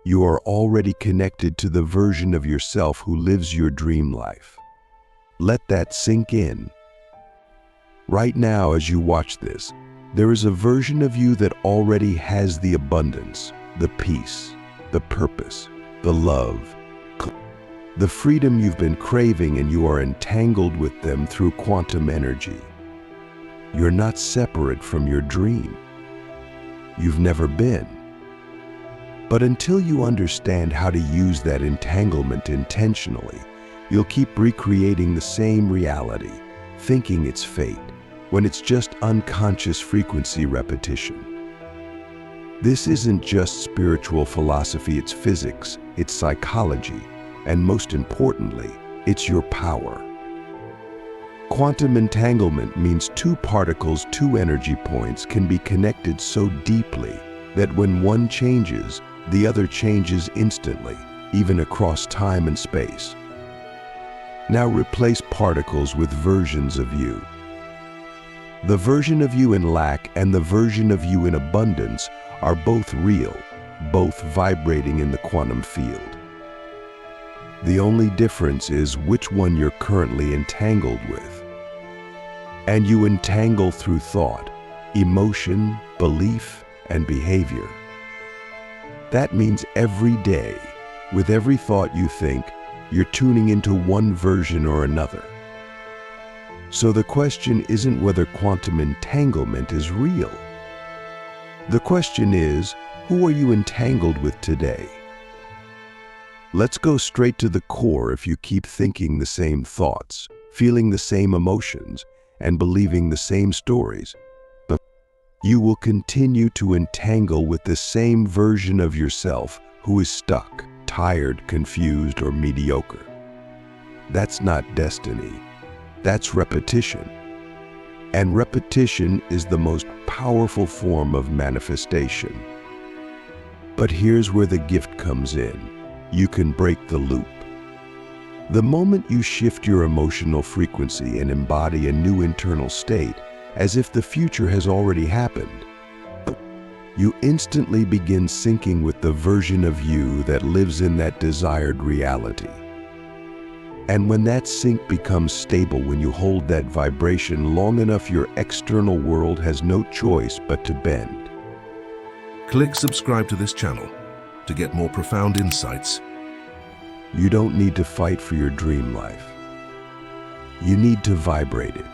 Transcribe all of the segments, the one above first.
You are already connected to the version of yourself who lives your dream life. Let that sink in. Right now, as you watch this, there is a version of you that already has the abundance, the peace, the purpose, the love, the freedom you've been craving, and you are entangled with them through quantum energy. You're not separate from your dream. You've never been. But until you understand how to use that entanglement intentionally, you'll keep recreating the same reality, thinking it's fate, when it's just unconscious frequency repetition. This isn't just spiritual philosophy, it's physics, it's psychology, and most importantly, it's your power. Quantum entanglement means two particles, two energy points, can be connected so deeply that when one changes, the other changes instantly, even across time and space. Now replace particles with versions of you. The version of you in lack and the version of you in abundance are both real, both vibrating in the quantum field. The only difference is which one you're currently entangled with. And you entangle through thought, emotion, belief, and behavior. That means every day, with every thought you think, you're tuning into one version or another. So the question isn't whether quantum entanglement is real. The question is, who are you entangled with today? Let's go straight to the core. If you keep thinking the same thoughts, feeling the same emotions, and believing the same stories, you will continue to entangle with the same version of yourself who is stuck, tired, confused, or mediocre. That's not destiny. That's repetition. And repetition is the most powerful form of manifestation. But here's where the gift comes in. You can break the loop. The moment you shift your emotional frequency and embody a new internal state, as if the future has already happened, you instantly begin syncing with the version of you that lives in that desired reality. And when that sync becomes stable, when you hold that vibration long enough, your external world has no choice but to bend. Click subscribe to this channel to get more profound insights. You don't need to fight for your dream life. You need to vibrate it.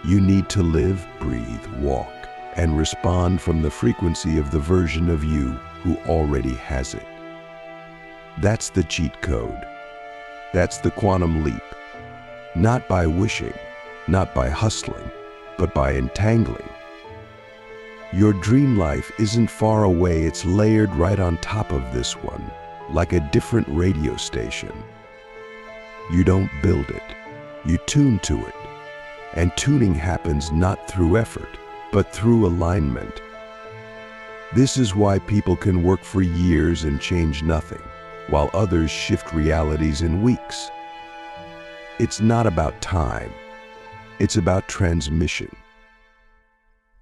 You need to live, breathe, walk, and respond from the frequency of the version of you who already has it. That's the cheat code. That's the quantum leap. Not by wishing, not by hustling, but by entangling. Your dream life isn't far away, it's layered right on top of this one, like a different radio station. You don't build it, you tune to it. And tuning happens not through effort, but through alignment. This is why people can work for years and change nothing, while others shift realities in weeks. It's not about time, it's about transmission.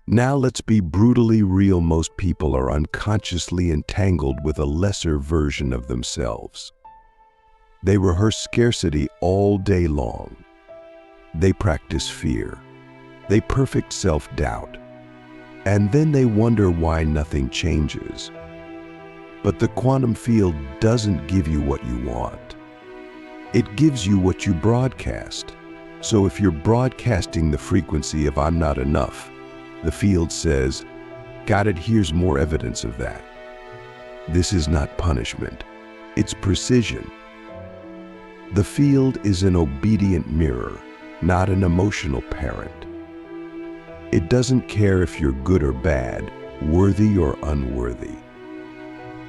Now let's be brutally real. Most people are unconsciously entangled with a lesser version of themselves. They rehearse scarcity all day long. They practice fear. They perfect self-doubt. And then they wonder why nothing changes. But the quantum field doesn't give you what you want. It gives you what you broadcast. So if you're broadcasting the frequency of "I'm not enough," the field says, "Got it, here's more evidence of that." This is not punishment, it's precision. The field is an obedient mirror, not an emotional parent. It doesn't care if you're good or bad, worthy or unworthy.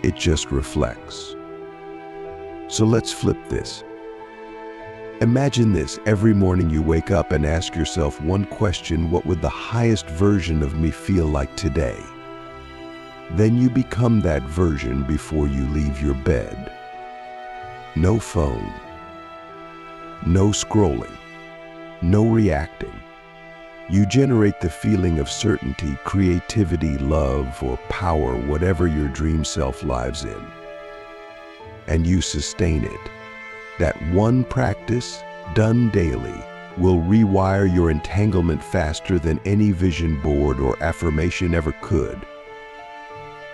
It just reflects. So let's flip this. Imagine this: every morning you wake up and ask yourself one question: what would the highest version of me feel like today? Then you become that version before you leave your bed. No phone, no scrolling, no reacting. You generate the feeling of certainty, creativity, love, or power, whatever your dream self lives in. and you sustain it. That one practice, done daily, will rewire your entanglement faster than any vision board or affirmation ever could.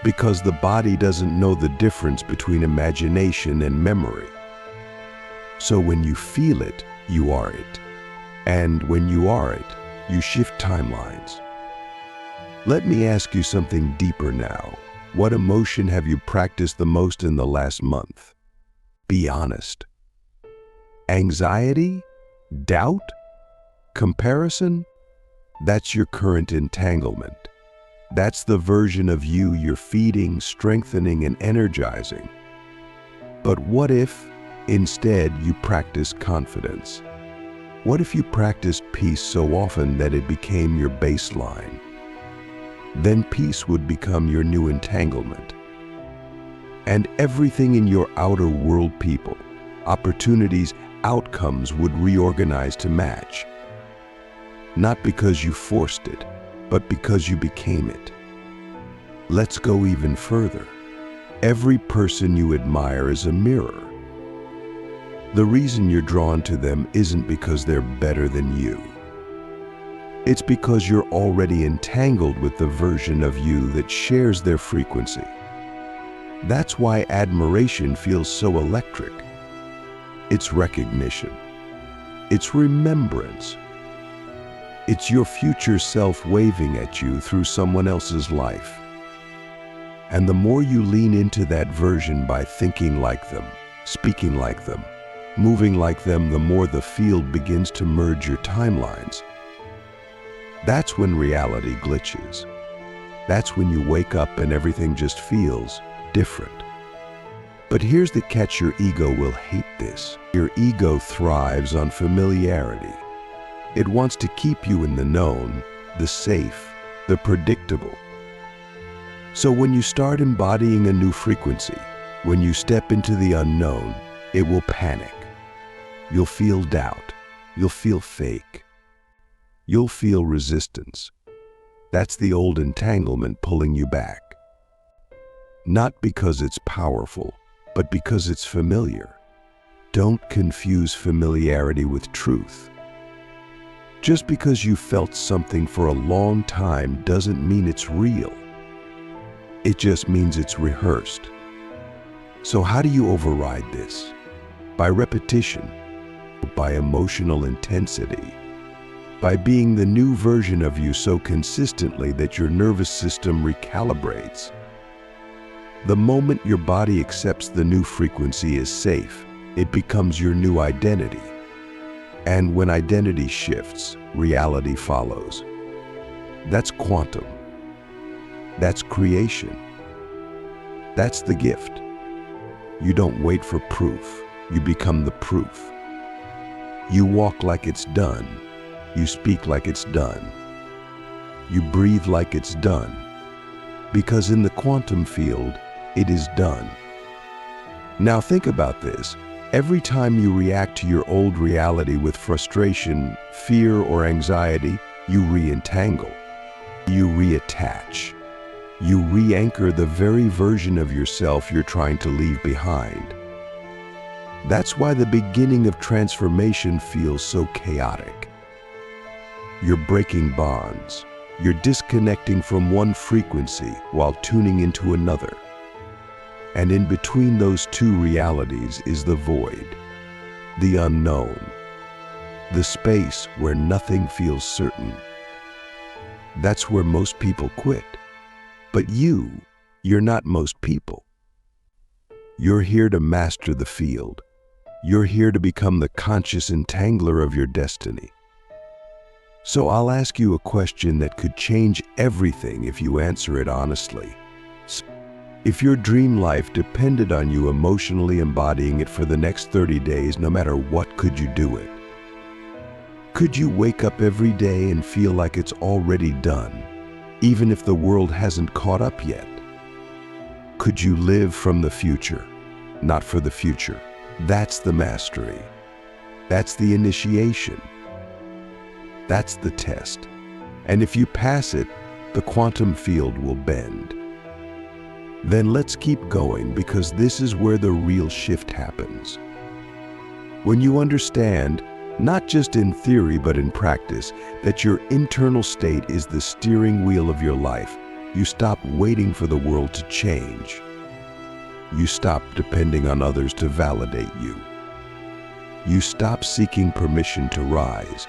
Because the body doesn't know the difference between imagination and memory. So when you feel it, you are it. And when you are it, you shift timelines. Let me ask you something deeper now. What emotion have you practiced the most in the last month? Be honest. Anxiety? Doubt? Comparison? That's your current entanglement. That's the version of you you're feeding, strengthening, and energizing. But what if, instead, you practice confidence? What if you practiced peace so often that it became your baseline? Then peace would become your new entanglement. And everything in your outer world, people, opportunities, outcomes would reorganize to match. Not because you forced it, but because you became it. Let's go even further. Every person you admire is a mirror. The reason you're drawn to them isn't because they're better than you. It's because you're already entangled with the version of you that shares their frequency. That's why admiration feels so electric. It's recognition. It's remembrance. It's your future self waving at you through someone else's life. And the more you lean into that version by thinking like them, speaking like them, moving like them, the more the field begins to merge your timelines. That's when reality glitches. That's when you wake up and everything just feels different. But here's the catch: your ego will hate this. Your ego thrives on familiarity. It wants to keep you in the known, the safe, the predictable. So when you start embodying a new frequency, when you step into the unknown, it will panic. You'll feel doubt. You'll feel fake. You'll feel resistance. That's the old entanglement pulling you back. Not because it's powerful, but because it's familiar. Don't confuse familiarity with truth. Just because you felt something for a long time doesn't mean it's real. It just means it's rehearsed. So how do you override this? By repetition, by emotional intensity, by being the new version of you so consistently that your nervous system recalibrates. The moment your body accepts the new frequency is safe, it becomes your new identity. And when identity shifts, reality follows. That's quantum. That's creation. That's the gift. You don't wait for proof. You become the proof. You walk like it's done. You speak like it's done. You breathe like it's done. Because in the quantum field, it is done. Now think about this. Every time you react to your old reality with frustration, fear, or anxiety, you re-entangle. You reattach. You re-anchor the very version of yourself you're trying to leave behind. That's why the beginning of transformation feels so chaotic. You're breaking bonds. You're disconnecting from one frequency while tuning into another. And in between those two realities is the void, the unknown, the space where nothing feels certain. That's where most people quit. But you're not most people. You're here to master the field. You're here to become the conscious entangler of your destiny. So I'll ask you a question that could change everything if you answer it honestly. If your dream life depended on you emotionally embodying it for the next 30 days, no matter what, could you do it? Could you wake up every day and feel like it's already done, even if the world hasn't caught up yet? Could you live from the future, not for the future? That's the mastery. That's the initiation. That's the test. And if you pass it, the quantum field will bend. Then let's keep going, because this is where the real shift happens. When you understand, not just in theory but in practice, that your internal state is the steering wheel of your life, you stop waiting for the world to change. You stop depending on others to validate you. You stop seeking permission to rise.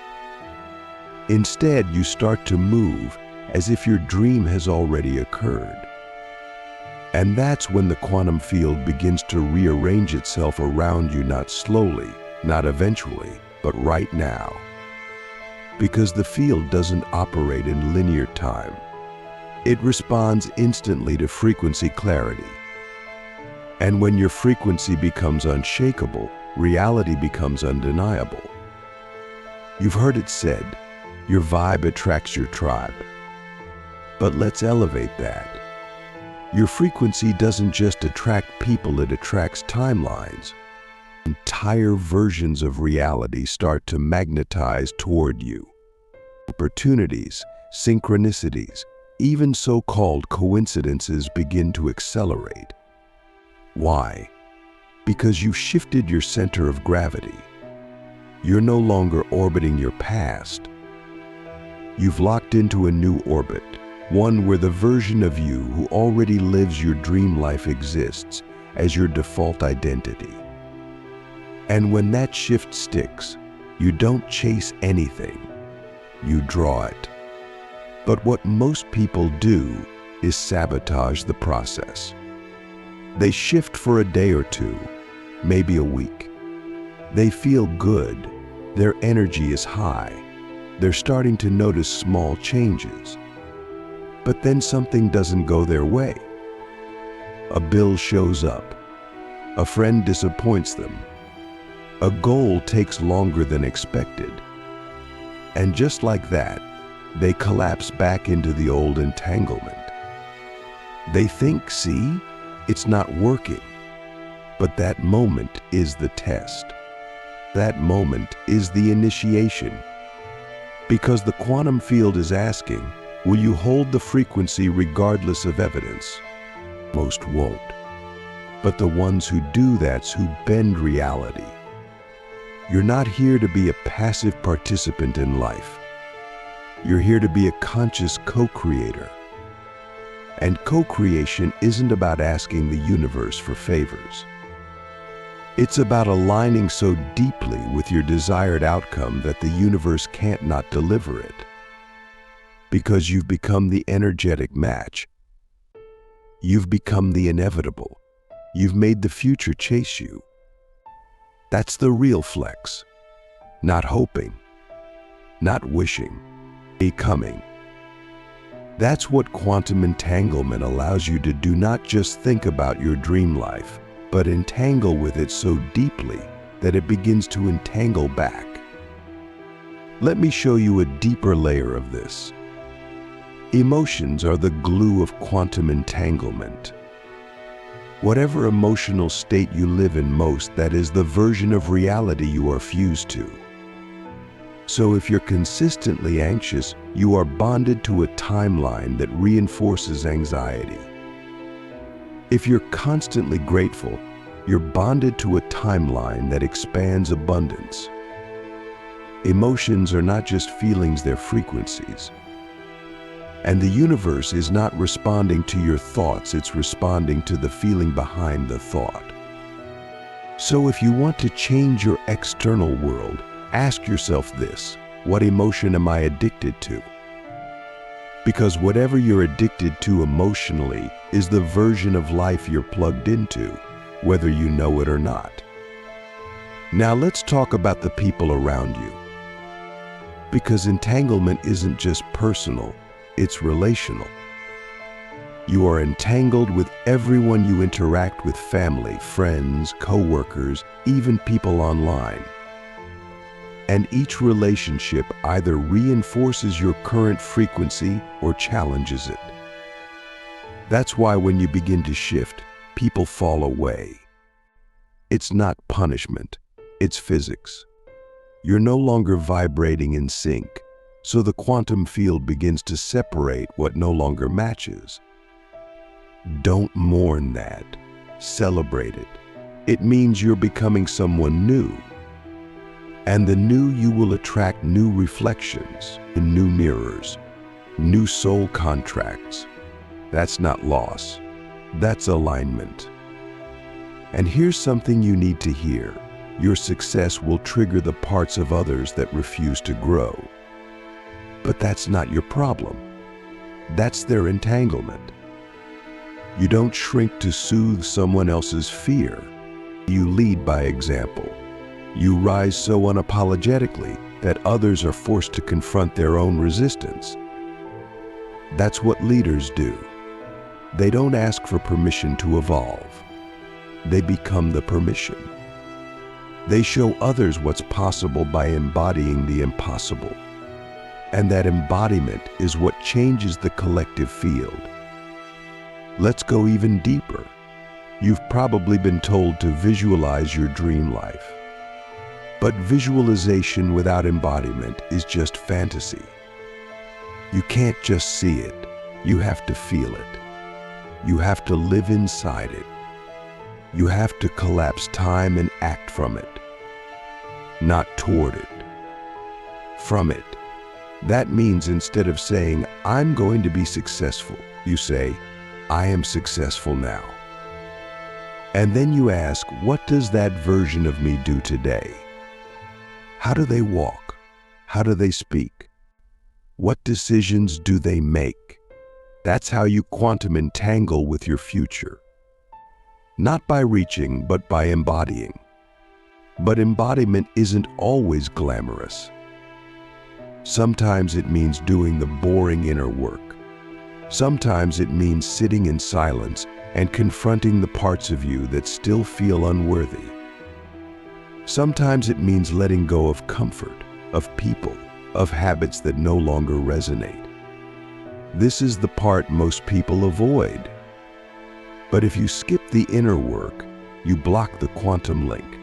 Instead, you start to move as if your dream has already occurred. And that's when the quantum field begins to rearrange itself around you, not slowly, not eventually, but right now. Because the field doesn't operate in linear time. It responds instantly to frequency clarity. And when your frequency becomes unshakable, reality becomes undeniable. You've heard it said, your vibe attracts your tribe. But let's elevate that. Your frequency doesn't just attract people, it attracts timelines. Entire versions of reality start to magnetize toward you. Opportunities, synchronicities, even so-called coincidences begin to accelerate. Why? Because you've shifted your center of gravity. You're no longer orbiting your past. You've locked into a new orbit, one where the version of you who already lives your dream life exists as your default identity. And when that shift sticks, you don't chase anything, you draw it. But what most people do is sabotage the process. They shift for a day or two, maybe a week. They feel good, their energy is high, they're starting to notice small changes. But then something doesn't go their way. A bill shows up, a friend disappoints them, a goal takes longer than expected. And just like that, they collapse back into the old entanglement. They think, see, it's not working. But that moment is the test. That moment is the initiation. Because the quantum field is asking, will you hold the frequency regardless of evidence? Most won't. But the ones who do, that's who bend reality. You're not here to be a passive participant in life. You're here to be a conscious co-creator. And co-creation isn't about asking the universe for favors. It's about aligning so deeply with your desired outcome that the universe can't not deliver it. Because you've become the energetic match. You've become the inevitable. You've made the future chase you. That's the real flex. Not hoping, not wishing, becoming. That's what quantum entanglement allows you to do, not just think about your dream life, but entangle with it so deeply that it begins to entangle back. Let me show you a deeper layer of this. Emotions are the glue of quantum entanglement. Whatever emotional state you live in most, that is the version of reality you are fused to. So if you're consistently anxious, you are bonded to a timeline that reinforces anxiety. If you're constantly grateful, you're bonded to a timeline that expands abundance. Emotions are not just feelings, they're frequencies. And the universe is not responding to your thoughts, it's responding to the feeling behind the thought. So if you want to change your external world, ask yourself this: what emotion am I addicted to? Because whatever you're addicted to emotionally is the version of life you're plugged into, whether you know it or not. Now let's talk about the people around you. Because entanglement isn't just personal, it's relational. You are entangled with everyone you interact with: family, friends, co-workers, even people online. And each relationship either reinforces your current frequency or challenges it. That's why when you begin to shift, people fall away. It's not punishment, it's physics. You're no longer vibrating in sync, so the quantum field begins to separate what no longer matches. Don't mourn that. Celebrate it. It means you're becoming someone new. And the new you will attract new reflections in new mirrors, new soul contracts. That's not loss. That's alignment. And here's something you need to hear. Your success will trigger the parts of others that refuse to grow. But that's not your problem. That's their entanglement. You don't shrink to soothe someone else's fear. You lead by example. You rise so unapologetically that others are forced to confront their own resistance. That's what leaders do. They don't ask for permission to evolve. They become the permission. They show others what's possible by embodying the impossible. And that embodiment is what changes the collective field. Let's go even deeper. You've probably been told to visualize your dream life. But visualization without embodiment is just fantasy. You can't just see it. You have to feel it. You have to live inside it. You have to collapse time and act from it. Not toward it. From it. That means instead of saying, I'm going to be successful, you say, I am successful now. And then you ask, what does that version of me do today? How do they walk? How do they speak? What decisions do they make? That's how you quantum entangle with your future. Not by reaching, but by embodying. But embodiment isn't always glamorous. Sometimes it means doing the boring inner work. Sometimes it means sitting in silence and confronting the parts of you that still feel unworthy. Sometimes it means letting go of comfort, of people, of habits that no longer resonate. This is the part most people avoid. But if you skip the inner work, you block the quantum link.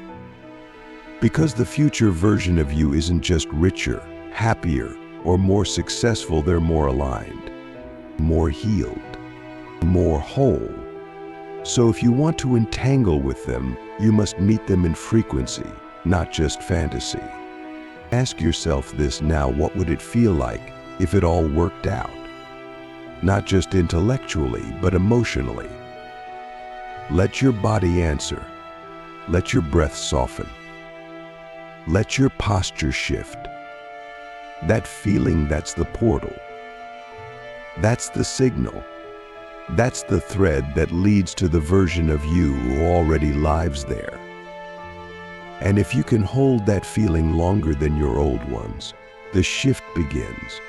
Because the future version of you isn't just richer, happier, or more successful, they're more aligned, more healed, more whole. So if you want to entangle with them, you must meet them in frequency, not just fantasy. Ask yourself this now: what would it feel like if it all worked out? Not just intellectually, but emotionally. Let your body answer. Let your breath soften. Let your posture shift. That feeling, that's the portal. That's the signal. That's the thread that leads to the version of you who already lives there. And if you can hold that feeling longer than your old ones, the shift begins.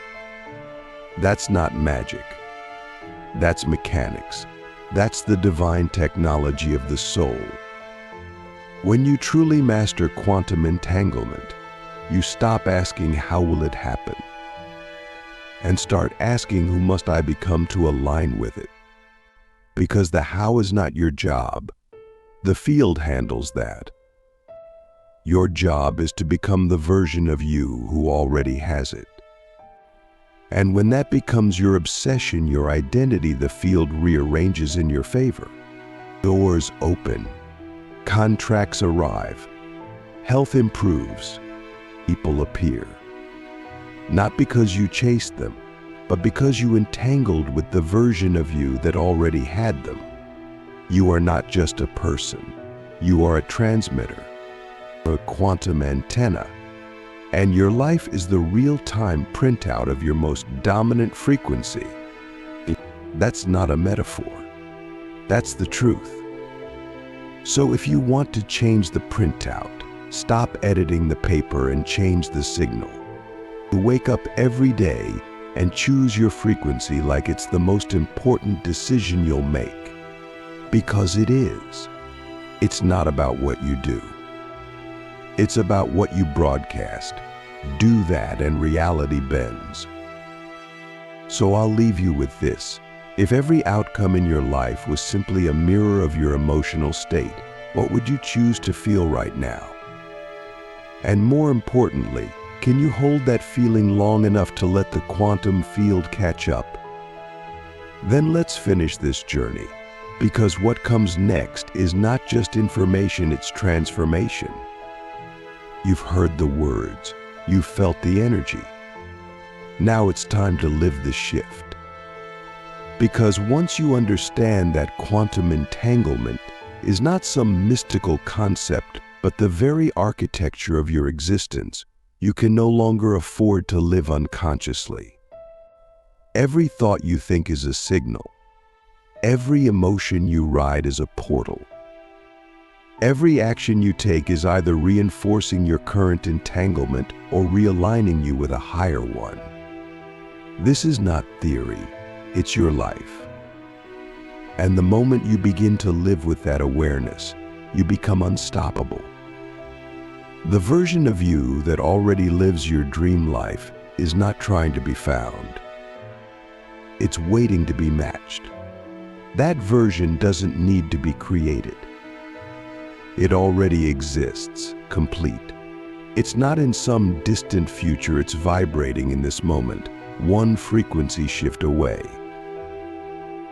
That's not magic. That's mechanics. That's the divine technology of the soul. When you truly master quantum entanglement, you stop asking, how will it happen? And start asking, who must I become to align with it? Because the how is not your job. The field handles that. Your job is to become the version of you who already has it. And when that becomes your obsession, your identity, the field rearranges in your favor. Doors open. Contracts arrive. Health improves. People appear. Not because you chased them, but because you entangled with the version of you that already had them. You are not just a person. You are a transmitter, a quantum antenna. And your life is the real-time printout of your most dominant frequency. That's not a metaphor. That's the truth. So if you want to change the printout, stop editing the paper and change the signal. Wake up every day and choose your frequency like it's the most important decision you'll make. Because it is. It's not about what you do. It's about what you broadcast. Do that and reality bends. So I'll leave you with this. If every outcome in your life was simply a mirror of your emotional state, what would you choose to feel right now? And more importantly, can you hold that feeling long enough to let the quantum field catch up? Then let's finish this journey. Because what comes next is not just information, it's transformation. You've heard the words, you've felt the energy. Now it's time to live the shift. Because once you understand that quantum entanglement is not some mystical concept, but the very architecture of your existence, you can no longer afford to live unconsciously. Every thought you think is a signal. Every emotion you ride is a portal. Every action you take is either reinforcing your current entanglement or realigning you with a higher one. This is not theory, it's your life. And the moment you begin to live with that awareness, you become unstoppable. The version of you that already lives your dream life is not trying to be found. It's waiting to be matched. That version doesn't need to be created. It already exists, complete. It's not in some distant future, it's vibrating in this moment, one frequency shift away.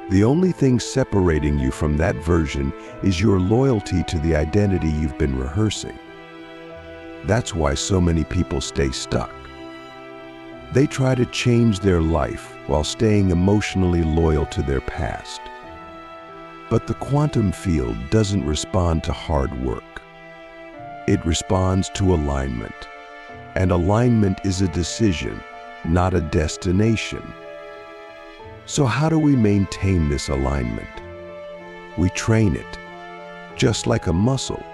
The only thing separating you from that version is your loyalty to the identity you've been rehearsing. That's why so many people stay stuck. They try to change their life while staying emotionally loyal to their past. But the quantum field doesn't respond to hard work. It responds to alignment. And alignment is a decision, not a destination. So how do we maintain this alignment? We train it, just like a muscle.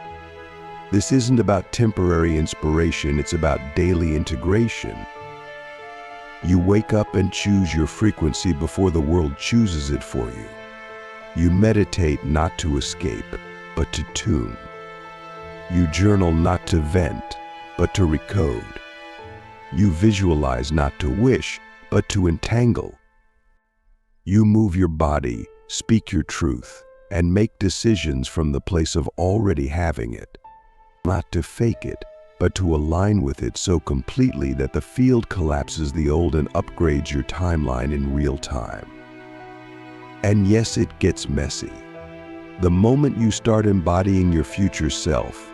This isn't about temporary inspiration, it's about daily integration. You wake up and choose your frequency before the world chooses it for you. You meditate not to escape, but to tune. You journal not to vent, but to recode. You visualize not to wish, but to entangle. You move your body, speak your truth, and make decisions from the place of already having it. Not to fake it, but to align with it so completely that the field collapses the old and upgrades your timeline in real time. And yes, it gets messy. The moment you start embodying your future self,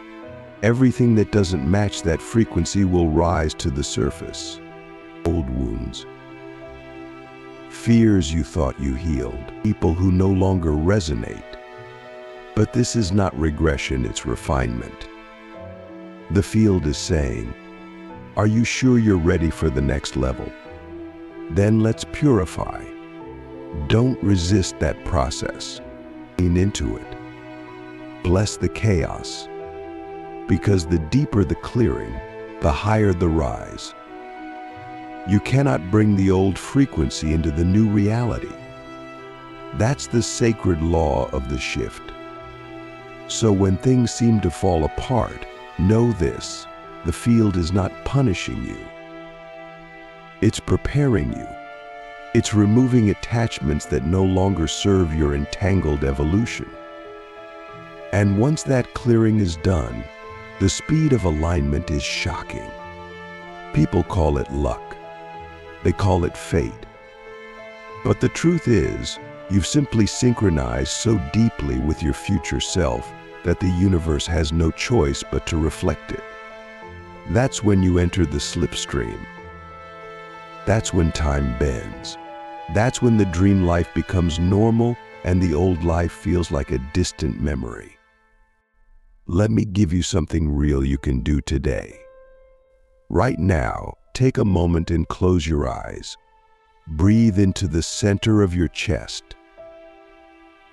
everything that doesn't match that frequency will rise to the surface. Old wounds, fears you thought you healed, people who no longer resonate. But this is not regression, it's refinement. The field is saying, are you sure you're ready for the next level? Then let's purify. Don't resist that process. Lean into it. Bless the chaos. Because the deeper the clearing, the higher the rise. You cannot bring the old frequency into the new reality. That's the sacred law of the shift. So when things seem to fall apart, know this: the field is not punishing you. It's preparing you. It's removing attachments that no longer serve your entangled evolution. And once that clearing is done, the speed of alignment is shocking. People call it luck. They call it fate. But the truth is, you've simply synchronized so deeply with your future self that the universe has no choice but to reflect it. That's when you enter the slipstream. That's when time bends. That's when the dream life becomes normal and the old life feels like a distant memory. Let me give you something real you can do today. Right now, take a moment and close your eyes. Breathe into the center of your chest.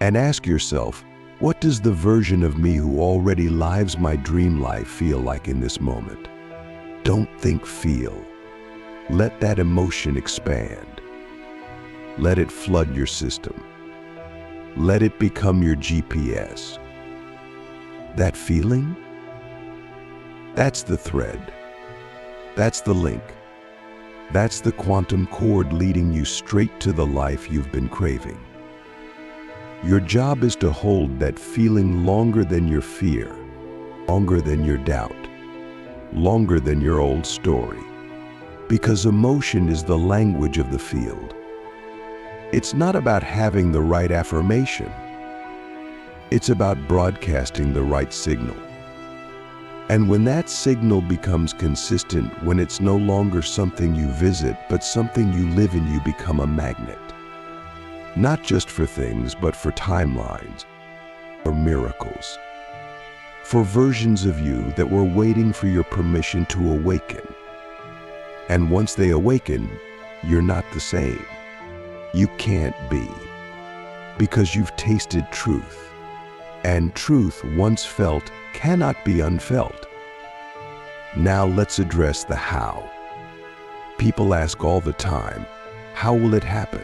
And ask yourself, what does the version of me who already lives my dream life feel like in this moment? Don't think, feel. Let that emotion expand. Let it flood your system. Let it become your GPS. That feeling? That's the thread. That's the link. That's the quantum cord leading you straight to the life you've been craving. Your job is to hold that feeling longer than your fear, longer than your doubt, longer than your old story. Because emotion is the language of the field. It's not about having the right affirmation. It's about broadcasting the right signal. And when that signal becomes consistent, when it's no longer something you visit, but something you live in, you become a magnet. Not just for things, but for timelines, for miracles, for versions of you that were waiting for your permission to awaken. And once they awaken, you're not the same. You can't be, because you've tasted truth. And truth, once felt, cannot be unfelt. Now let's address the how. People ask all the time, how will it happen?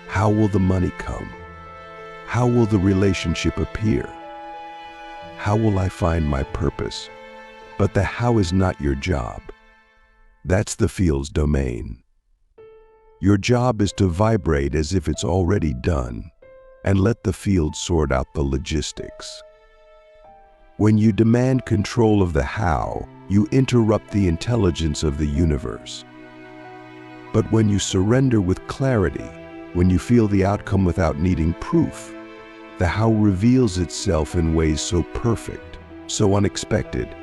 How will the money come? How will the relationship appear? How will I find my purpose? But the how is not your job. That's the field's domain. Your job is to vibrate as if it's already done, and let the field sort out the logistics. When you demand control of the how, you interrupt the intelligence of the universe. But when you surrender with clarity, when you feel the outcome without needing proof, the how reveals itself in ways so perfect, so unexpected,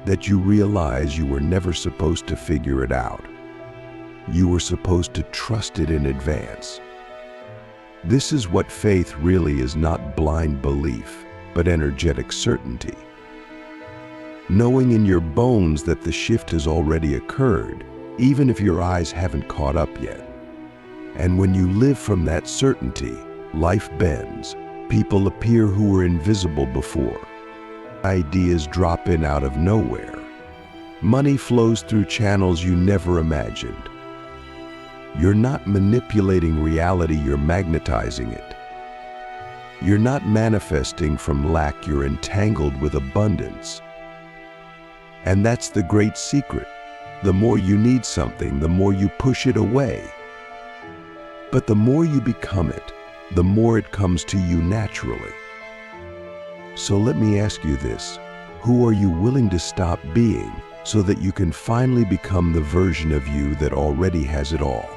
that you realize you were never supposed to figure it out. You were supposed to trust it in advance. This is what faith really is, not blind belief, but energetic certainty. Knowing in your bones that the shift has already occurred, even if your eyes haven't caught up yet. And when you live from that certainty, life bends. People appear who were invisible before. Ideas drop in out of nowhere. Money flows through channels you never imagined. You're not manipulating reality, you're magnetizing it. You're not manifesting from lack, you're entangled with abundance. And that's the great secret. The more you need something, the more you push it away. But the more you become it, the more it comes to you naturally. So let me ask you this: who are you willing to stop being so that you can finally become the version of you that already has it all?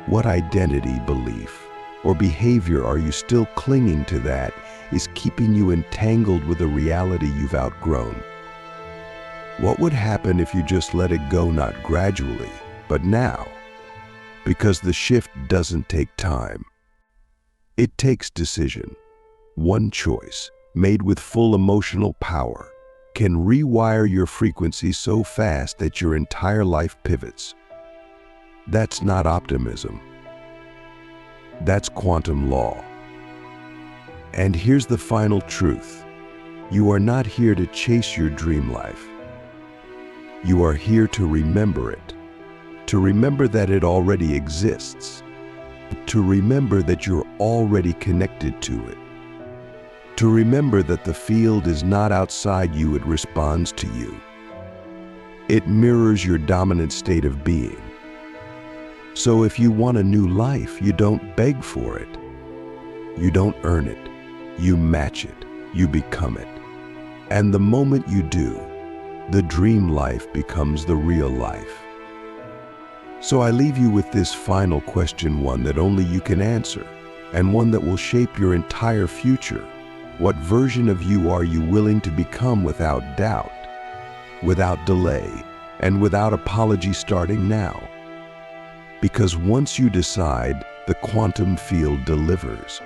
What identity, belief, or behavior are you still clinging to that is keeping you entangled with a reality you've outgrown? What would happen if you just let it go, not gradually, but now? Because the shift doesn't take time. It takes decision. One choice, made with full emotional power, can rewire your frequency so fast that your entire life pivots. That's not optimism. That's quantum law. And here's the final truth. You are not here to chase your dream life. You are here to remember it. To remember that it already exists. To remember that you're already connected to it. To remember that the field is not outside you, it responds to you. It mirrors your dominant state of being. So if you want a new life, you don't beg for it. You don't earn it. You match it. You become it. And the moment you do, the dream life becomes the real life. So I leave you with this final question, one that only you can answer, and one that will shape your entire future. What version of you are you willing to become without doubt, without delay, and without apology, starting now? Because once you decide, the quantum field delivers.